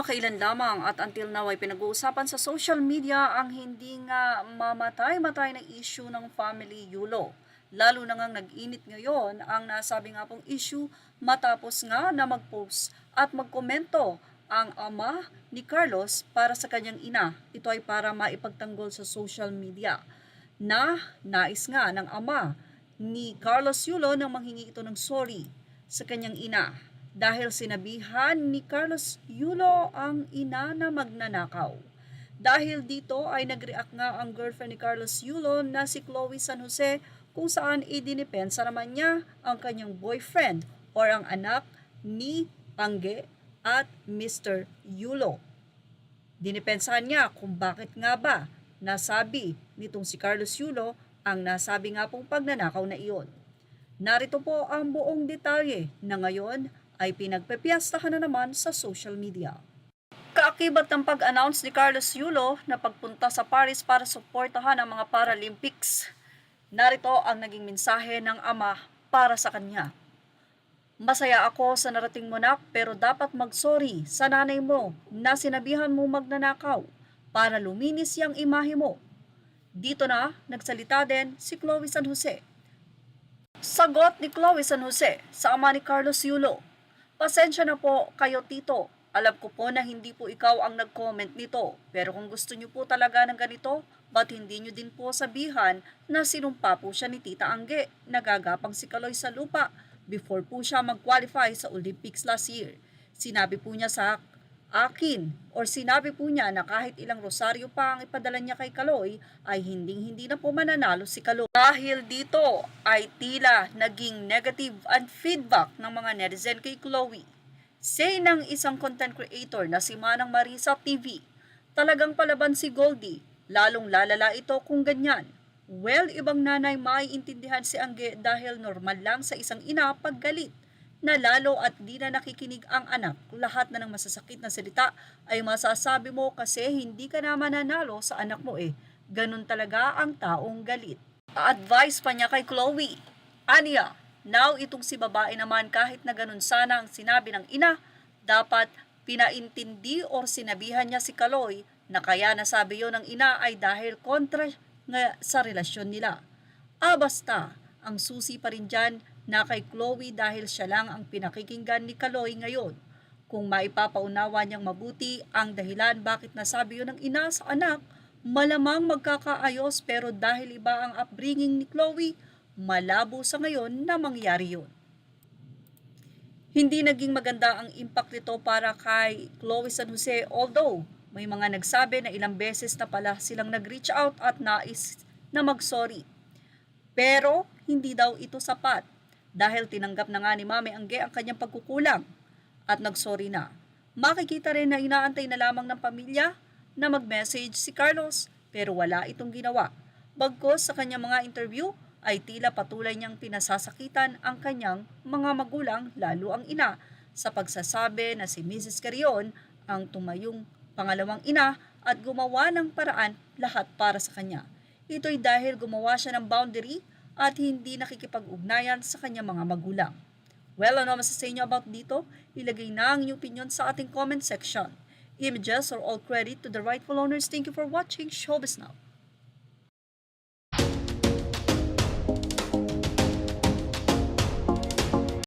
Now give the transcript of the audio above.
Kamakailan lamang at until now ay pinag-uusapan sa social media ang hindi nga mamatay-matay na issue ng family Yulo. Lalo na ngang nag-init ngayon ang nasabi nga pong issue matapos nga na mag-post at magkomento ang ama ni Carlos para sa kanyang ina. Ito ay para maipagtanggol sa social media na nais nga ng ama ni Carlos Yulo na manghingi ito ng sorry sa kanyang ina dahil sinabihan ni Carlos Yulo ang ina na magnanakaw. Dahil dito ay nag-react nga ang girlfriend ni Carlos Yulo na si Chloe San Jose kung saan idinipensa naman niya ang kanyang boyfriend or ang anak ni Angge at Mr. Yulo. Dinipensahan niya kung bakit nga ba nasabi nitong si Carlos Yulo ang nasabi nga pong pagnanakaw na iyon. Narito po ang buong detalye na ngayon ay pinagpepiyastahan na naman sa social media. Kaakibat ng pag-announce ni Carlos Yulo na pagpunta sa Paris para suportahan ang mga Paralympics, narito ang naging mensahe ng ama para sa kanya. Masaya ako sa narating mo nak pero dapat mag-sorry sa nanay mo na sinabihan mo magnanakaw para luminis yung imahe mo. Dito na nagsalita din si Chloe San Jose. Sagot ni Chloe San Jose sa ama ni Carlos Yulo. Pasensya na po kayo tito. Alam ko po na hindi po ikaw ang nag-comment nito. Pero kung gusto niyo po talaga ng ganito, ba't hindi niyo din po sabihan na sinumpa po siya ni Tita Angge, nagagapang si Kaloy sa lupa before po siya mag-qualify sa Olympics last year. Sinabi po niya sa akin or sinabi po niya na kahit ilang rosaryo pa ang ipadala niya kay Kaloy ay hindi na po mananalo si Kaloy. Dahil dito ay tila naging negative ang feedback ng mga netizen kay Chloe. Say ng isang content creator na si Manang Marisa TV, talagang palaban si Goldie, lalong lalala ito kung ganyan. Well, ibang nanay maiintindihan si Angge dahil normal lang sa isang ina paggalit na lalo at di na nakikinig ang anak. Lahat na ng masasakit na salita ay masasabi mo kasi hindi ka na mananalo sa anak mo eh. Ganun talaga ang taong galit. Advice pa niya kay Chloe. Anya, now itong si babae naman kahit na ganun sana ang sinabi ng ina, dapat pinaintindi or sinabihan niya si Kaloy na kaya nasabi yon ng ina ay dahil kontra nga sa relasyon nila. Basta, ang susi pa rin dyan na kay Chloe dahil siya lang ang pinakikinggan ni Kaloy ngayon. Kung maipapaunawa niyang mabuti ang dahilan bakit nasabi yun ng ina sa anak, malamang magkakaayos pero dahil iba ang upbringing ni Chloe, malabo sa ngayon na mangyari yun. Hindi naging maganda ang impact nito para kay Chloe San Jose although may mga nagsabi na ilang beses na pala silang nag-reach out at nais na mag-sorry. Pero hindi daw ito sapat dahil tinanggap na nga ni Mami Angge ang kanyang pagkukulang at nag-sorry na. Makikita rin na inaantay na lamang ng pamilya na mag-message si Carlos pero wala itong ginawa. Bagkus sa kanyang mga interview ay tila patuloy niyang pinasasakitan ang kanyang mga magulang lalo ang ina sa pagsasabi na si Mrs. Carrion ang tumayong pangalawang ina at gumawa ng paraan lahat para sa kanya. Ito'y dahil gumawa siya ng boundary at hindi nakikipag-ugnayan sa kanyang mga magulang. Well, ano masasabi niyo about dito? Ilagay na ang inyong opinion sa ating comment section. Images are all credit to the rightful owners. Thank you for watching Showbiz Now.